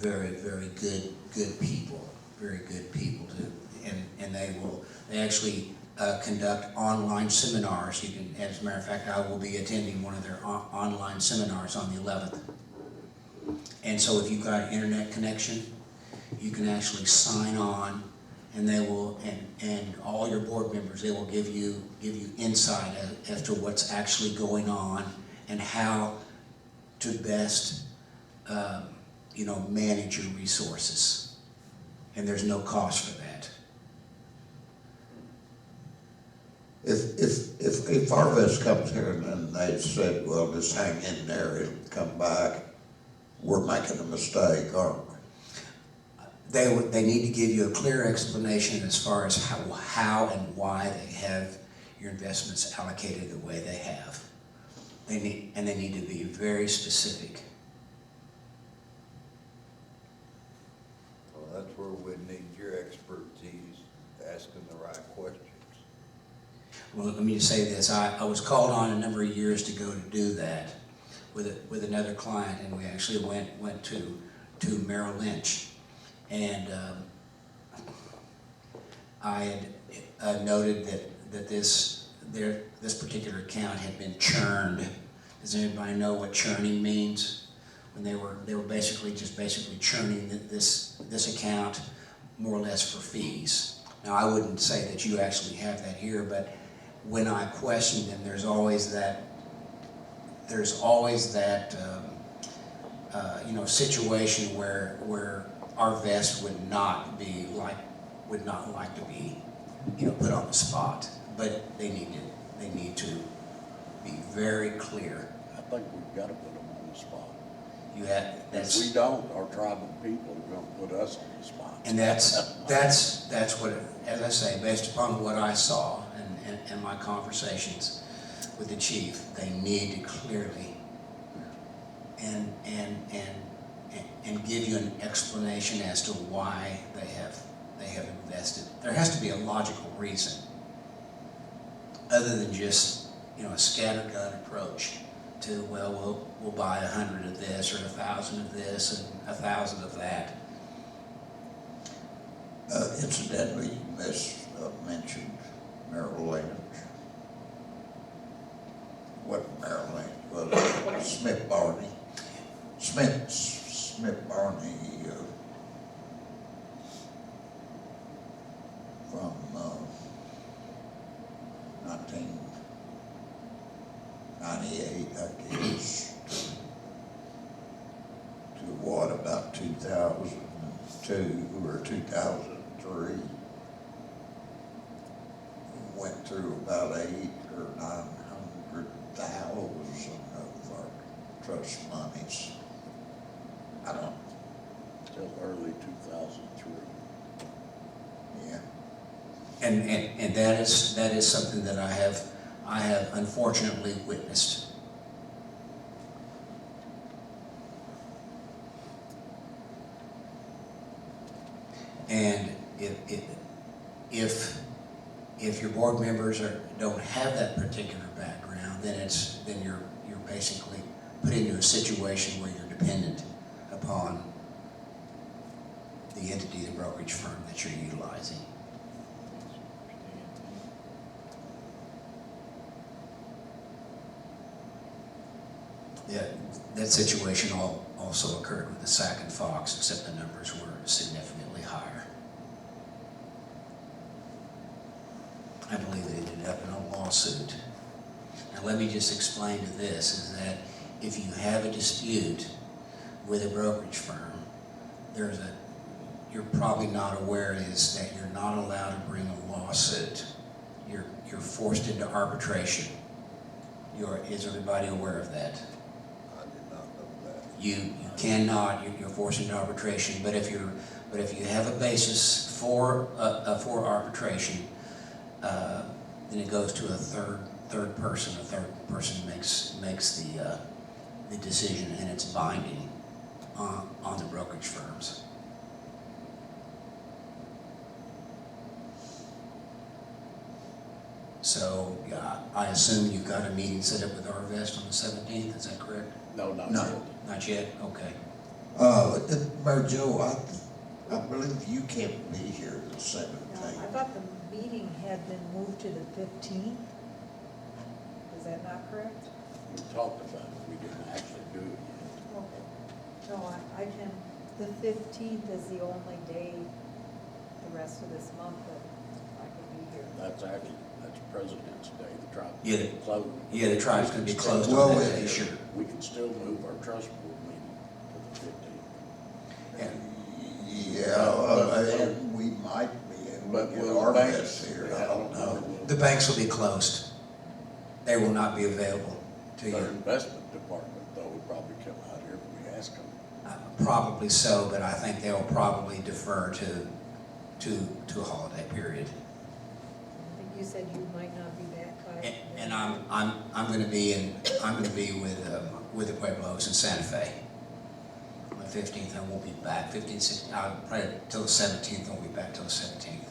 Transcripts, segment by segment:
very good people, very good people too, and they actually conduct online seminars. You can, as a matter of fact, I will be attending one of their online seminars on the 11th. And so if you've got an internet connection, you can actually sign on, and they will, and all your board members, they will give you insight as to what's actually going on and how to best manage your resources. And there's no cost for that. If Harvest comes here and then they said, well, just hang in there, it'll come back, we're making a mistake, aren't we? They need to give you a clear explanation as far as how and why they have your investments allocated the way they have. They need to be very specific. Well, that's where we need your expertise, asking the right questions. Well, let me just say this. I was called on a number of years to go to do that with another client, and we actually went to Merrill Lynch. And I had noted that this particular account had been churned. Does anybody know what churning means? When they were basically churning this account more or less for fees. Now, I wouldn't say that you actually have that here, but when I question them, there's always that situation where our vest would not like to be put on the spot, but they need to be very clear. I think we've got to put them on the spot. If we don't, our tribal people are going to put us on the spot. And that's what, as I say, based upon what I saw and my conversations with the chief, they need to clearly and give you an explanation as to why they have invested. There has to be a logical reason, other than just a scattergun approach to, well, we'll buy 100 of this or 1,000 of this and 1,000 of that. Incidentally, you mentioned Merrill Lynch. What Merrill Lynch? Well, Smith Barney. Smith Barney from 1998, I guess, to what, about 2002 or 2003. Went through about 800,000 or 900,000 of our trust monies. I don't. Till early 2003. Yeah. And that is something that I have unfortunately witnessed. And if your board members don't have that particular background, then you're basically put into a situation where you're dependent upon the entity, the brokerage firm that you're utilizing. Yeah, that situation also occurred with the Sac and Fox, except the numbers were significantly higher. I believe they ended up in a lawsuit. Now let me just explain to this, is that if you have a dispute with a brokerage firm, you're probably not aware is that you're not allowed to bring a lawsuit. You're forced into arbitration. Is everybody aware of that? I did not know that. You cannot. You're forced into arbitration. But if you have a basis for arbitration, then it goes to a third person. A third person makes the decision, and it's binding on the brokerage firms. So I assume you've got a meeting set up with Arvest on the 17th. Is that correct? No, not No. yet. Not yet. Okay. Mayor Joe, I believe you can't be here the No, I 17th. thought the meeting had been moved to the 15th. Is that not correct? We talked about it, we didn't actually do it yet. Okay. No, I can, the 15th is the only day the rest of this month that I can be here. That's President's Day, the tribe. Yeah. Closed. Yeah, the tribe's gonna be closed Well, on that we- day, sure. We can still move our trust board meeting to the 15th. Yeah, we might be able But to get will our banks- best here, I don't know. The banks will be closed. They will not be available to Their you. investment department, though, would probably come out here if we ask them. Probably so, but I think they'll probably defer to a holiday period. I think you said you might not be back by. And I'm gonna be with the Pueblos in Santa Fe. On the 15th, I won't be back. 15th, 16th, probably till the 17th, I won't be back till the 17th.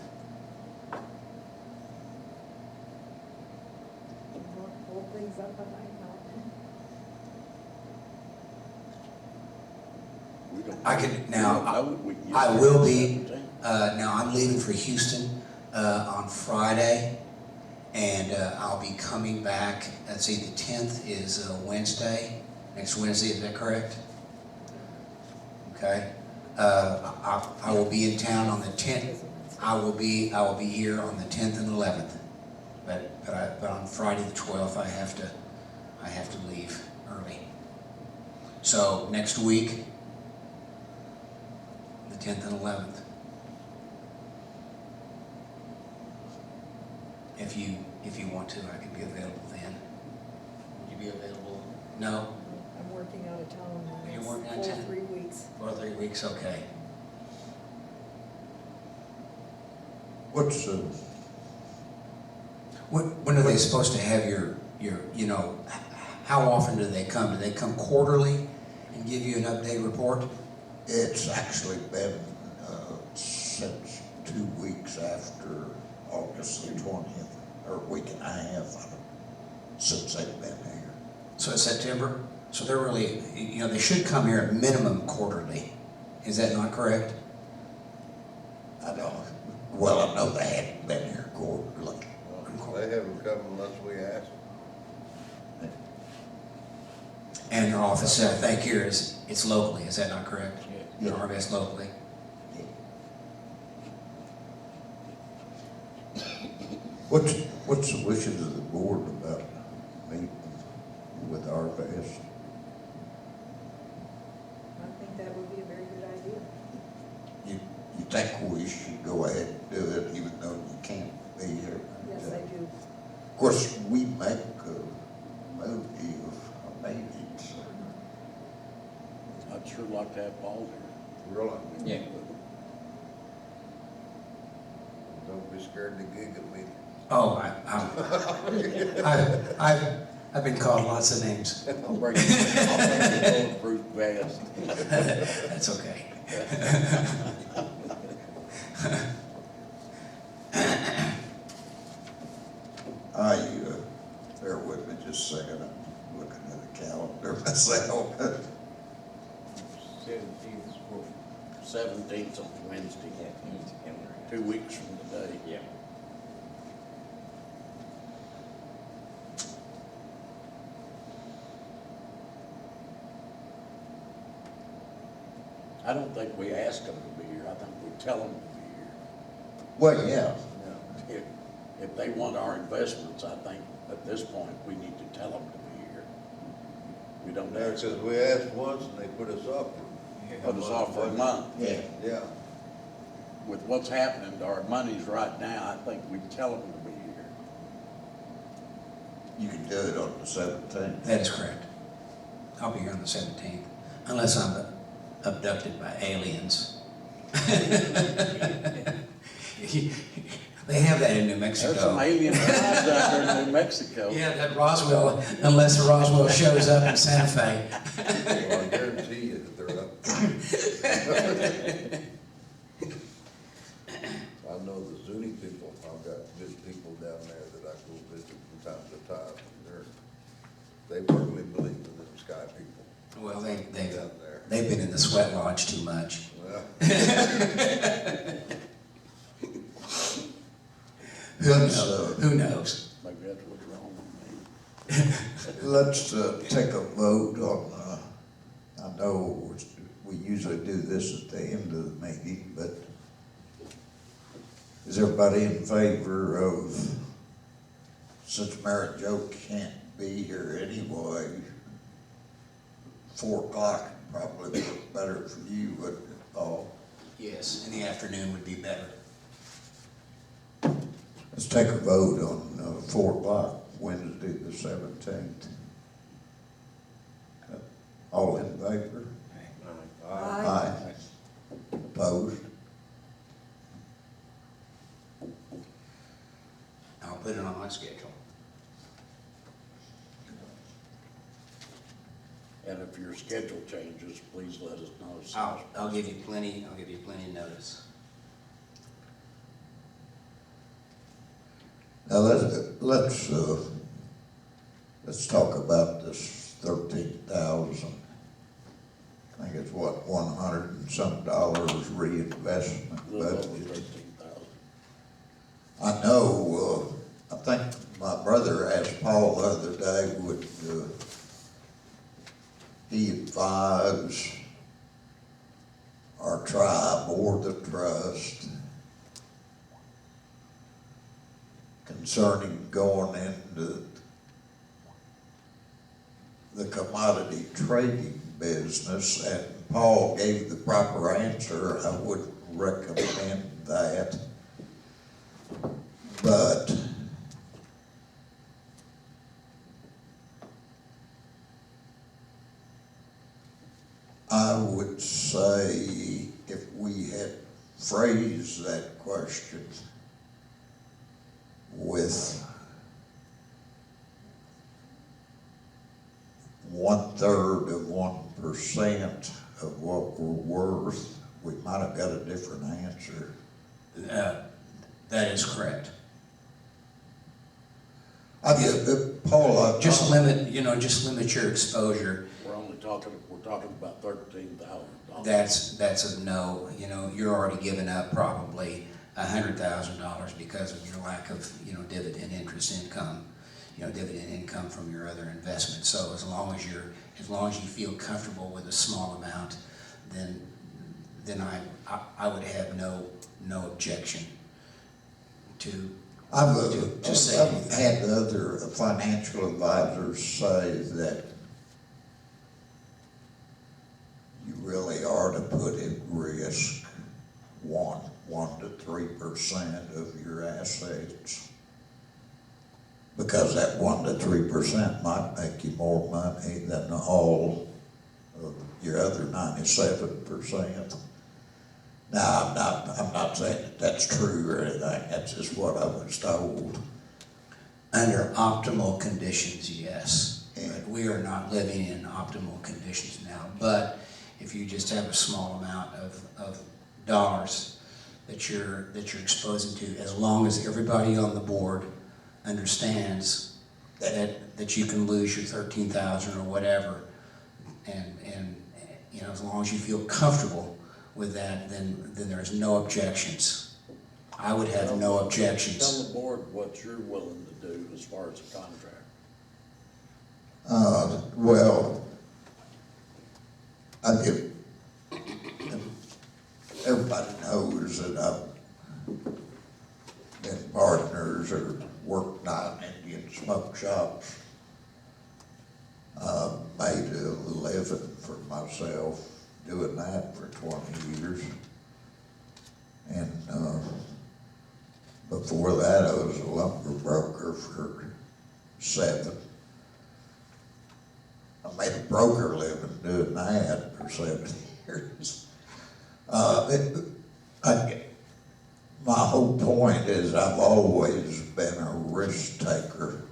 Hold things up on my mountain. We don't. I can, we don't now, know that we can get I there will on the be, 17th. now I'm leaving for Houston on Friday, and I'll be coming back, let's see, the 10th is Wednesday, next Wednesday, is that correct? Okay. I will be in town on the 10th, I will be here on the 10th and 11th, but on Friday the 12th, I have to leave early. So next week, the 10th and 11th. If you want to, I can be available then. Would you be available? No? I'm working out of town. and You're it's working out of full town? 3 weeks. For 3 weeks, okay. What's, When are they supposed to have your, how often do they come? Do they come quarterly and give you an updated report? it's actually been, since 2 weeks after August the 20th, or a week and a half, since they've been here. So it's September? So they're really, they should come here at minimum quarterly. Is that not correct? I know, well, I know they hadn't been here quarterly. They haven't come unless we ask them. And their office, I think here it's locally, is that not correct? Yeah. Your RVS locally? What's the wishes of the board about meeting with our best? I think that would be a very good idea. You think we should go ahead and do it even though you can't be here? Yes, I do. Of course, we make a movie of meetings. I'd sure like to have Paul here. Really? Yeah. Don't be scared to gig at me. Oh, I've been called lots of names. I'll bring a bulletproof vest. That's okay. Bear with me just a second, I'm looking at the calendar myself. 17th's on Wednesday. 2 weeks from today. Yeah. I don't think we ask them to be here, I think we tell them to be here. Well, yeah, If they want our investments, I think at this point, we need to tell them to be here. We don't Yeah, ask because them. we asked once and they put us off. Put us off for a month. yeah. Yeah. With what's happening to our monies right now, I think we tell them to be here. You can do it on the 17th. That is correct. I'll be here on the 17th, unless I'm abducted by aliens. They have that in New Mexico. There's some alien tribes out there in New Mexico. Yeah, that Roswell, unless Roswell shows up in Santa Fe. Well, I guarantee you that they're up. I know the Zuni people, I've got good people down there that I go visit from time to time. They firmly believe in them sky people Well, down there. They've been in the sweat lodge too much. Well, Who knows? Who knows? Maybe that's what's wrong with me. Let's take a vote on, I know we usually do this at the end of the meeting, but is everybody in favor of, since Mary Jo can't be here anyway, 4 o'clock probably be better for you, but, Yes, in the afternoon would be better. let's take a vote on 4 o'clock, Wednesday the 17th. All in favor? Aye. Opposed? I'll put it on my schedule. And if your schedule changes, please let us know. I'll give you plenty of notice. Now, let's talk about this 13,000. I think it's what, $100 and some reinvestment A little over budget. 13,000. I know, I think my brother asked Paul the other day, would he advise our tribe or the trust concerning going into the commodity trading business, and Paul gave the proper answer. I wouldn't recommend that, but I would say if we had phrased that question with 1/3 of 1% of what we're worth, we might have got a different answer. That is correct. Paul, Just limit your exposure. We're talking about $13,000. That's a no. You're already giving up probably $100,000 because of your lack of, dividend interest income, dividend income from your other investments. So as long as you feel comfortable with a small amount, then I would have no objection to say. I've had other financial advisors say that you really are to put at risk 1 to 3% of your assets, because that 1 to 3% might make you more money than all of your other 97%. Now, I'm not saying that that's true or anything. That's just what I was told. Under optimal conditions, yes. Yeah. But we are not living in optimal conditions now. But if you just have a small amount of dollars that you're exposing to, as long as everybody on the board understands that you can lose your 13,000 or whatever, and as long as you feel comfortable with that, then there's no objections. I would have no objections. Tell the board what you're willing to do as far as a contract. Well, everybody knows that I've been partners or worked out in Indian smoke shops. Made a living for myself doing that for 20 years. And before that, I was a lumber broker for 7. I made a broker living doing that for 7 years. My whole point is I've always been a risk taker.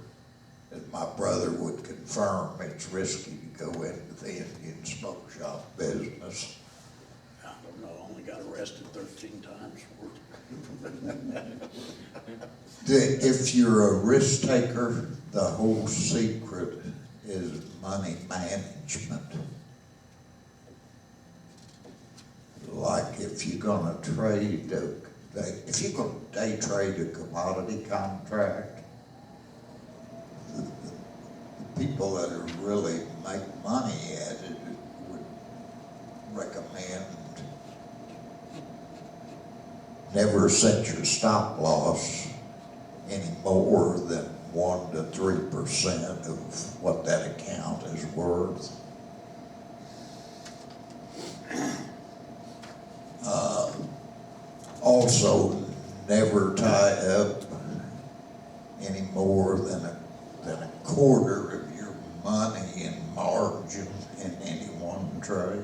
As my brother would confirm, it's risky to go into the Indian smoke shop business. I don't know, I only got arrested 13 times for it. If you're a risk taker, the whole secret is money management. if you're gonna trade, if you're gonna day trade a commodity contract, the people that are really make money at it would recommend never set your stop loss any more than 1 to 3% of what that account is worth. Also, never tie up any more than a quarter of your money in margin in any one trade.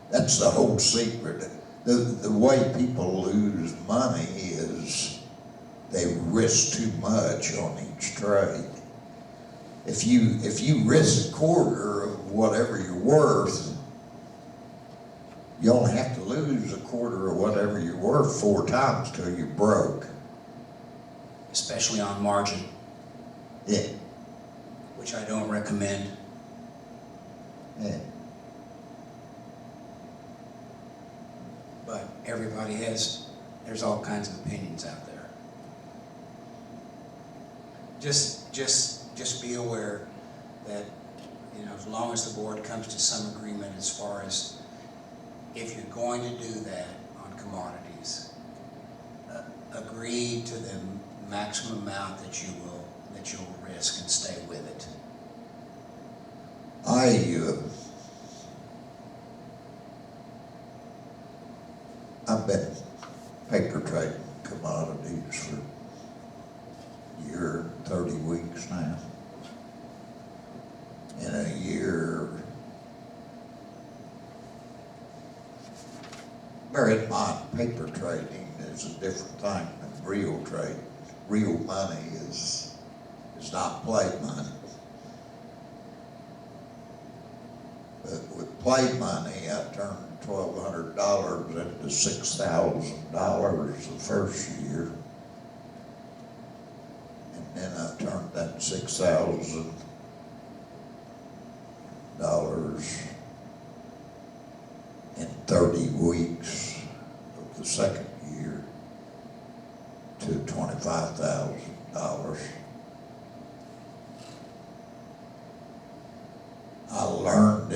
That's the whole secret. The way people lose money is they risk too much on each trade. If you risk a quarter of whatever you're worth, you only have to lose a quarter of whatever you're worth 4 times till you're broke. Especially on margin, Yeah, which I don't recommend. yeah. But everybody there's all kinds of opinions out there. Just be aware that, as long as the board comes to some agreement as far as if you're going to do that on commodities, agree to the maximum amount that you'll risk and stay with it. I've been paper trading commodities for a year and 30 weeks now. In a year, bear in mind, paper trading is a different thing than real trading. Real money is not play money. But with play money, I turned $1,200 into $6,000 the first year. And then I turned that $6,000 in 30 weeks of the second year to $25,000. I learned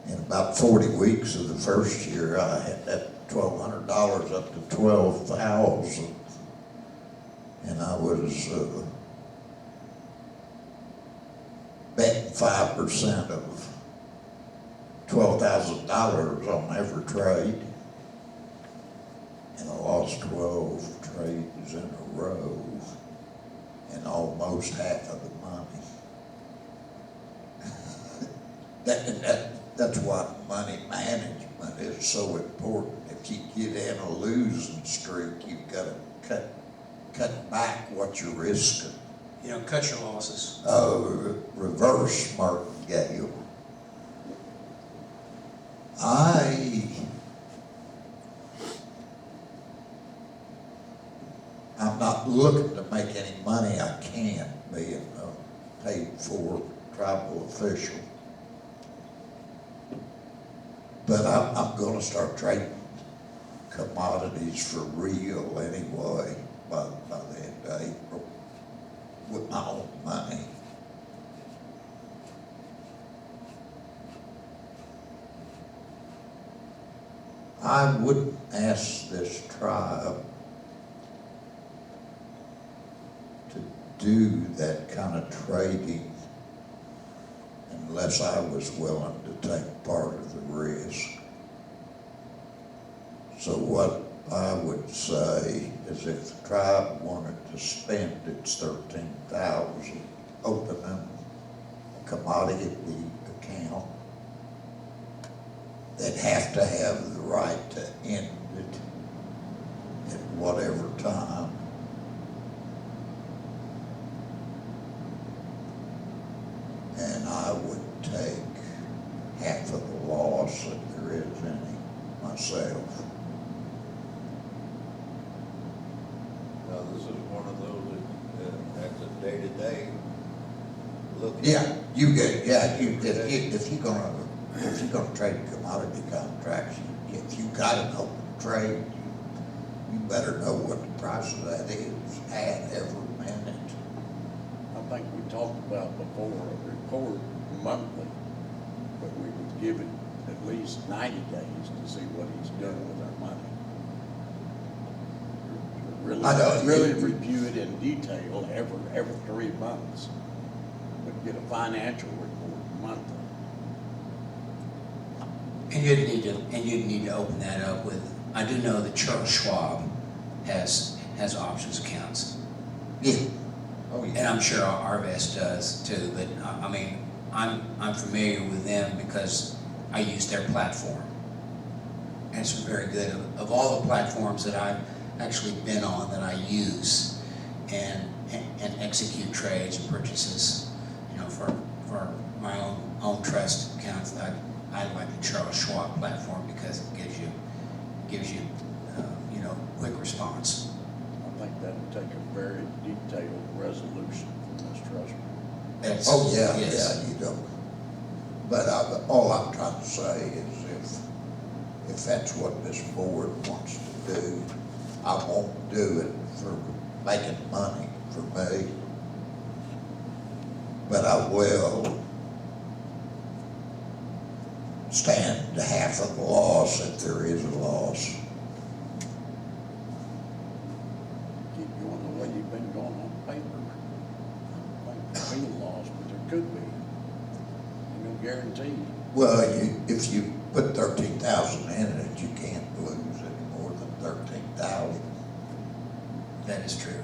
in about 40 weeks of the first year, I had that $1,200 up to $12,000, and I was betting 5% of $12,000 on every trade, and I lost 12 trades in a row, and almost half of the money. That's why money management is so important. If you get in a losing streak, you've got to cut back what you're risking. Cut your losses. Reverse martingale. I'm not looking to make any money I can't, being a paid-for tribal official. But I'm going to start trading commodities for real anyway by the end of April with my own money. I wouldn't ask this tribe to do that kind of trading unless I was willing to take part of the risk. So what I would say is if the tribe wanted to spend its $13,000 opening a commodity account, they'd have to have the right to end it at whatever time. And I would take half of the loss if there is any myself. Now, this is one of those that's a day-to-day look. Yeah, if you're gonna if you're gonna trade commodity contracts, if you got an open trade, you better know what the price of that is at every minute. I think we talked about before, a report monthly, but we would give it at least 90 days to see what he's doing with our money. I know. Really review it in detail every 3 months, but get a financial report monthly. And you'd need to open that up with, I do know that Charles Schwab has options accounts. Yeah. Oh, And yeah. I'm sure Arvest does too, but I mean, I'm familiar with them because I use their platform. And it's very good. Of all the platforms that I've actually been on that I use and execute trades and purchases, you know, for my own trust accounts, I like the Charles Schwab platform because it gives you you know, quick response. I think that would take a very detailed resolution from this trust board. That's- Oh, yeah, yes. yeah, you don't. But all I'm trying to say is if that's what this board wants to do, I won't do it for making money for me. But I will stand half of the loss if there is a loss. Keep going the way you've been going on paper. I don't think there'll be a loss, but there could be. No guarantee. Well, if you put 13,000 in it, you can't lose any more than 13,000. That is true.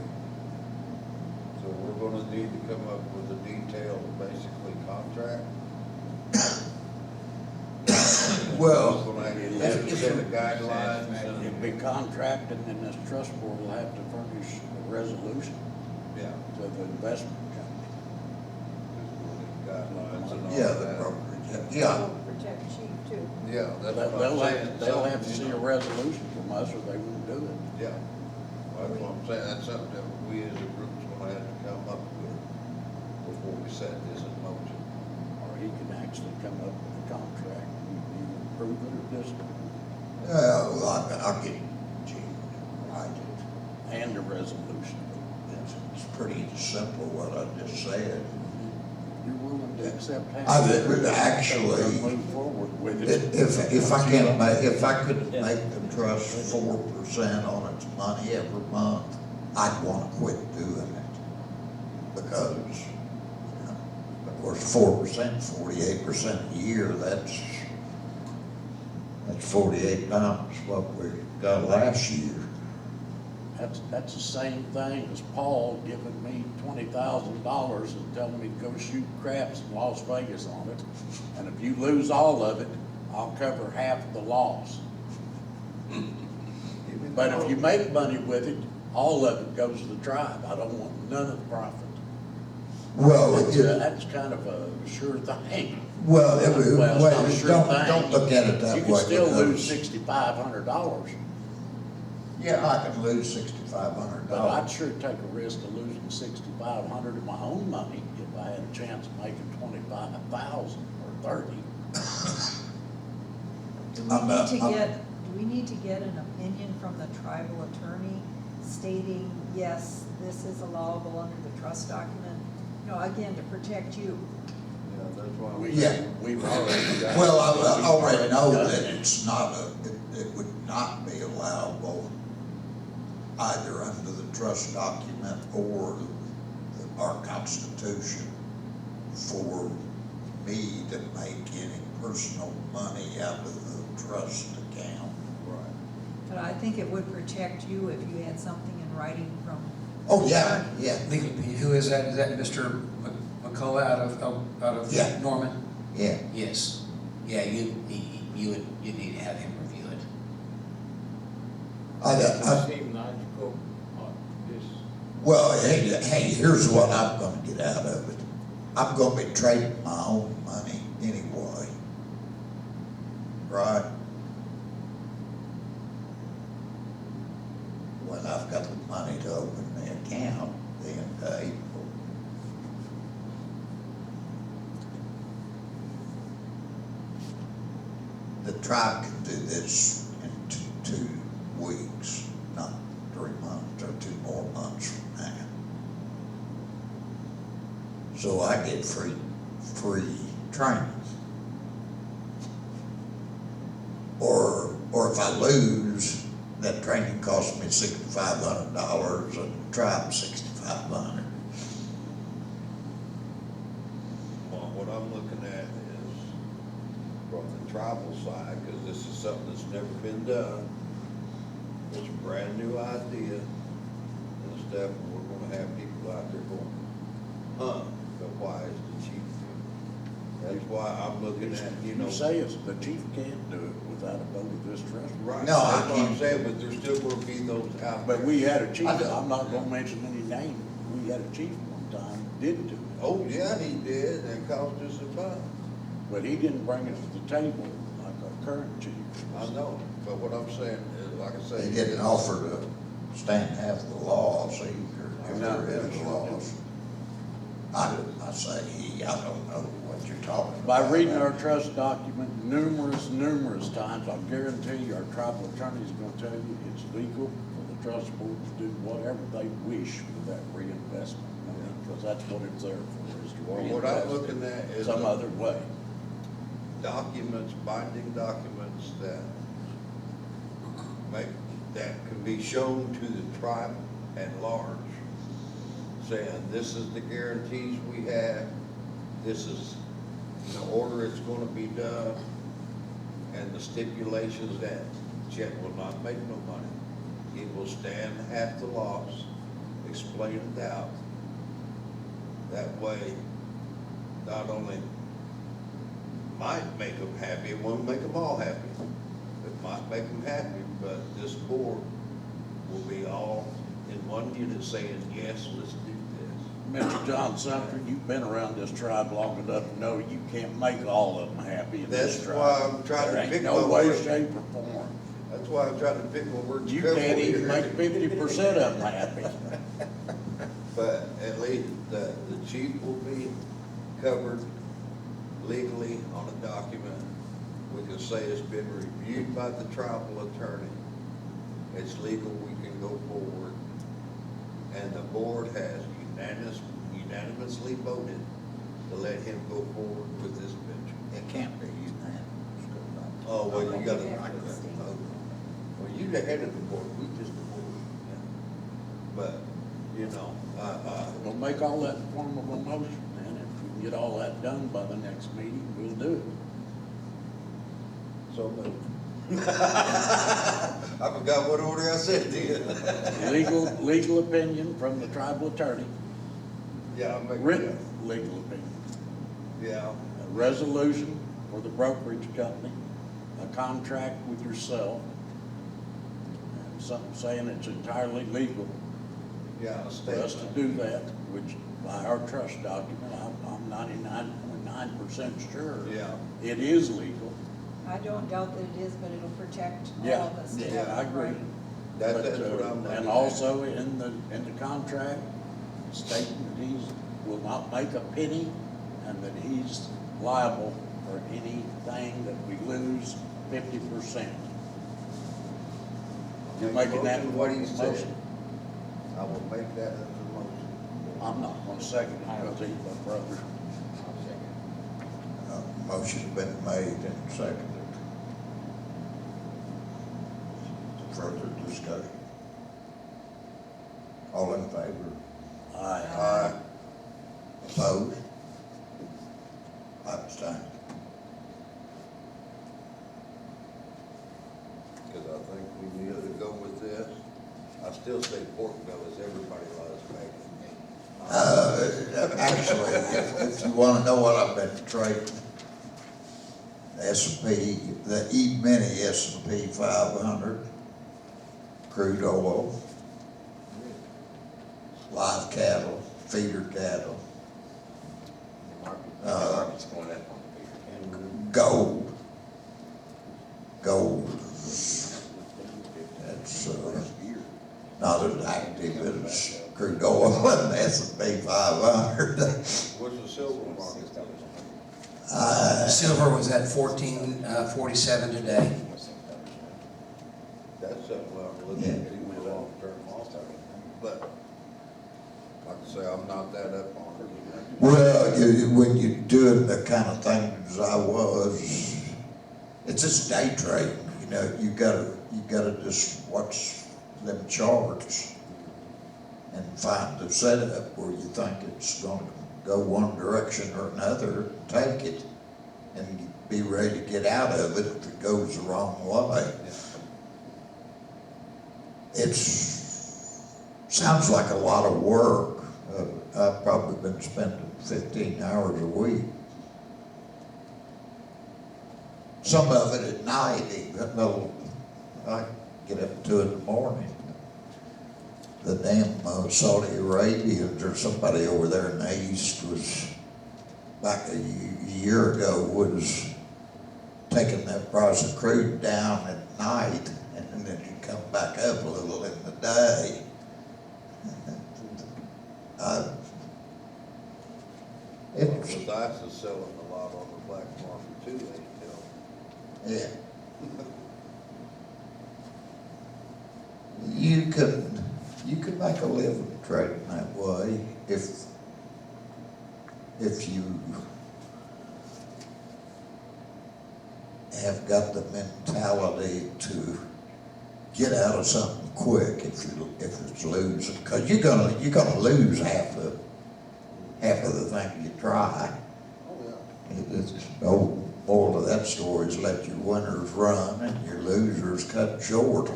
So we're gonna need to come up with a detailed, basically, contract. Well, It's gonna have to set the guidelines It'll and, be contracted, and this trust board will have to furnish a resolution yeah, to the investment company. guidelines and all yeah, the that. brokerage, yeah. It'll protect chief too. Yeah, that's They'll what I'm saying. they'll have to Something, see you a know. resolution from us, or they won't do it. Yeah, that's what I'm saying, that's something that we as a group's gonna have to come up with before we set this in motion. Or he can actually come up with a contract, and either approve it or disapprove Well, I'll get Gene to write it. it, and a resolution. It's pretty simple what I just said. You're willing to accept half? I of would it, actually- Move forward with it. If I can if I could make the trust 4% on its money every month, I'd wanna quit doing it. Because, you know, of course, 4%, 48% a year, that's 48 times what we got last year. That's the same thing as Paul giving me $20,000 and telling me to go shoot craps in Las Vegas on it. And if you lose all of it, I'll cover half of the loss. But if you make money with it, all of it goes to the tribe. I don't want none of the profit. Well, That's kind of a sure thing. well, Well, it's not a sure don't thing. look at it that way. You can still lose because- $6,500, Yeah, I can lose $6,500. but I'd sure take a risk of losing $6,500 of my own money if I had a chance of making 25,000 or 30. Do we need to get an opinion from the tribal attorney stating, yes, this is allowable under the trust document? You know, again, to protect you. Yeah, that's why We- Yeah. We've already got. Well, I we've already know done that it. it's not it would not be allowable either under the trust document or our constitution for me to make any personal money out of the trust account. Right. But I think it would protect you if you had something in writing from. Oh, yeah, yeah, Legal opinion, who is that? Is that Mr. McCullough out of Yeah. Norman? yeah. Yes. Yeah, you'd need to have him review it. Seem logical, this, Well, hey, here's what I'm gonna get out of it. I'm gonna be trading my own money anyway. Right? When I've got the money to open the account, then April. the tribe can do this in 2 weeks, not 3 months or 2 more months from now. So I get free training. Or if I lose, that training costs me $6,500 and the tribe $6,500. Well, what I'm looking at is from the tribal side, because this is something that's never been done. It's a brand new idea and stuff, and we're gonna have people out there going, huh, but why is the chief doing it? That's why I'm looking at, you know. You say it's, the chief can't do it without a vote of distrust. Right, No, I that's what I'm can't. saying, but there's still gonna be those out there. But we had a chief, I know. I'm not gonna mention any name, we had a chief one time, didn't do it. Oh, yeah, he did, and it cost us a ton. But he didn't bring it to the table like our current chief. I know, but what I'm saying is, like I say. They didn't offer to stand half the laws either, if No. there is laws. I say he, I don't know what you're talking about. By reading our trust document numerous times, I guarantee you our tribal attorney is gonna tell you it's legal for the trust board to do whatever they wish with that reinvestment money, because that's what it's there for, is to Well, what I'm reinvest looking at it is some other way. documents, binding documents that that can be shown to the tribe at large, saying, this is the guarantees we have, this is the order it's gonna be done, and the stipulations that Chet will not make no money. He will stand half the loss, explain it out. That way, not only might make them happy, it won't make them all happy. It might make them happy, but this board will be all in one unit saying, yes, let's do this. Mr. John Sumter, you've been around this tribe long enough to know you can't make all of them happy in this That's tribe. why I'm trying to There pick ain't my no way, words. shape, or form. That's why I'm trying to pick my words You carefully can't even here. make 50% of them happy. But at least the chief will be covered legally on a document. We can say it's been reviewed by the tribal attorney. It's legal, we can go forward. And the board has unanimously voted to let him go forward with this venture. It can't be unanimous. Oh, well, you gotta, Okay, after the state. well, you're the head of the board, we just the board. But, you know, We'll make all that in form of a motion, and if we can get all that done by the next meeting, we'll do it. so moved. I forgot what order I said to you. Legal opinion from the tribal attorney, Yeah, I'm making. written legal opinion. Yeah, A resolution for the brokerage company, a contract with yourself, and something saying it's entirely legal yeah, a for us to statement. do that, which by our trust document, I'm 99.9% sure. Yeah. It is legal. I don't doubt that it is, but it'll protect all Yeah, of us. to yeah, have I it agree. right. That's But, what I'm looking and at. also in the contract, stating that he's, will not make a penny and that he's liable for anything that we lose 50%. You're Make a making that motion what he motion? said. I will make that as a motion. I'm not gonna second it because he's my brother. Motion's been made and seconded. Further discussion. All in favor? Aye. Opposed? Abstain. Because I think we need to go with this. I still say Portville is everybody loves Megan. Actually, if you wanna know what I've been trading, S&P, the E-mini S&P 500, crude oil, live cattle, feeder cattle, Market's going up on gold. Gold. That's, not as active as crude oil and S&P 500. What's the silver market? Silver was at 1447 today. That's something I'm looking Yeah. at for long term also. But, like I say, I'm not that up on it. Well, when you're doing the kind of things I was, it's just day trading, you know, you gotta just watch them charts and find the setup where you think it's gonna go one direction or another, take it, and be ready to get out of it if it goes the wrong way. Sounds like a lot of work. I've probably been spending 15 hours a week. Some of it at night, even though I get up at 2 in the morning. The damn Saudi Arabians or somebody over there in the east was, back a year ago, was taking that price of crude down at night and then you come back up a little in the day. Because ICE is selling a lot on the black market too, they tell. Yeah. You can make a living trading that way if you have got the mentality to get out of something quick if it's losing, because you're gonna lose half of the thing you try. Oh, yeah. It's the old moral of that story is let your winners run and your losers cut short.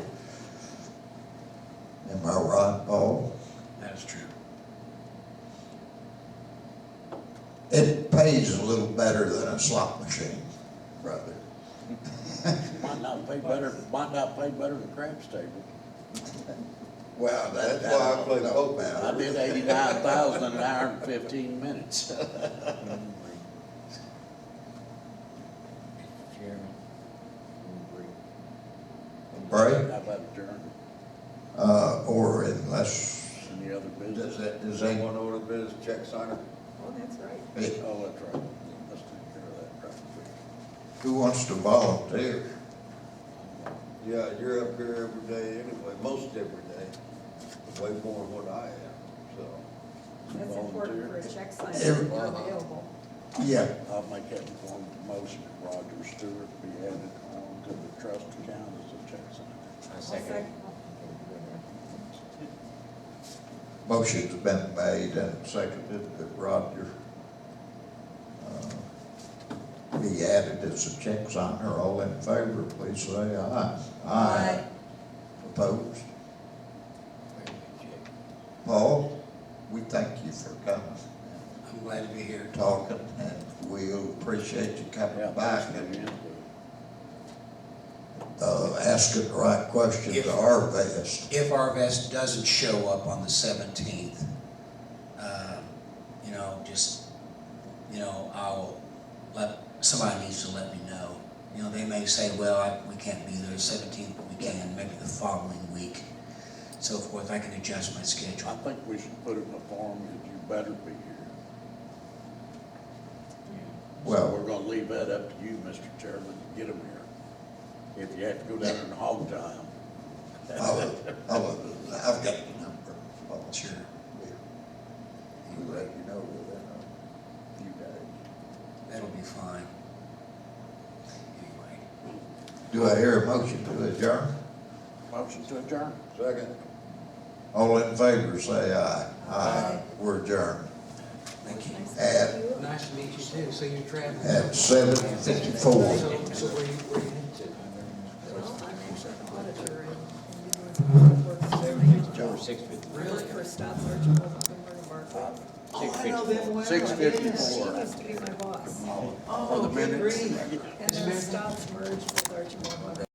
Am I right, Paul? That is true. It pays a little better than a slot machine, brother. Might not pay better than craps table. Well, That's why I play poker. I did 89,000 in an hour and 15 minutes. Right? How about adjourn? Or unless, Any other business? does They anyone, want to order business check signer? Oh, that's right. Oh, that's right. Let's take care of that right quick. who wants to volunteer? Yeah, you're up here every day anyway, most every day, way more than what I am, so. That's important for a check sign to Every- be available. Yeah, I'll make that informed motion that Roger Stewart be added on to the trust account as a check signer. I'll second. motion's been made and seconded that Roger be added as a check signer. All in favor, please say aye. Aye. Opposed? Paul, we thank you for coming I'm glad to be here. and talking, and we'll appreciate you coming Yeah, back thanks for and your input. asking the right question If- to our best. If our vest doesn't show up on the 17th, somebody needs to let me know. They may say, well, we can't be there the 17th, but we can, maybe the following week, so forth. I can adjust my I schedule. think we should put it in the form that you better be here. So Well- we're gonna leave that up to you, Mr. Chairman, to get them here. If you have to go down in hog time. I've got the number. Paul. Sure. We'll let you know within a few days. That'll be fine. Anyway. Do I hear a motion to adjourn? Motion to adjourn. Second. All in favor, say aye. Aye. We're adjourned Thank you. Nice to At- meet you. Nice to meet you too. So you're traveling? at 7:54. So where you headed to? Well, I'm actually an auditor and work Over 650. I work for Stott Sargent Montgomery Barclay. I know them well. 654. She used to be my boss. For the minutes. And then Stott's merged with Archie Montgomery.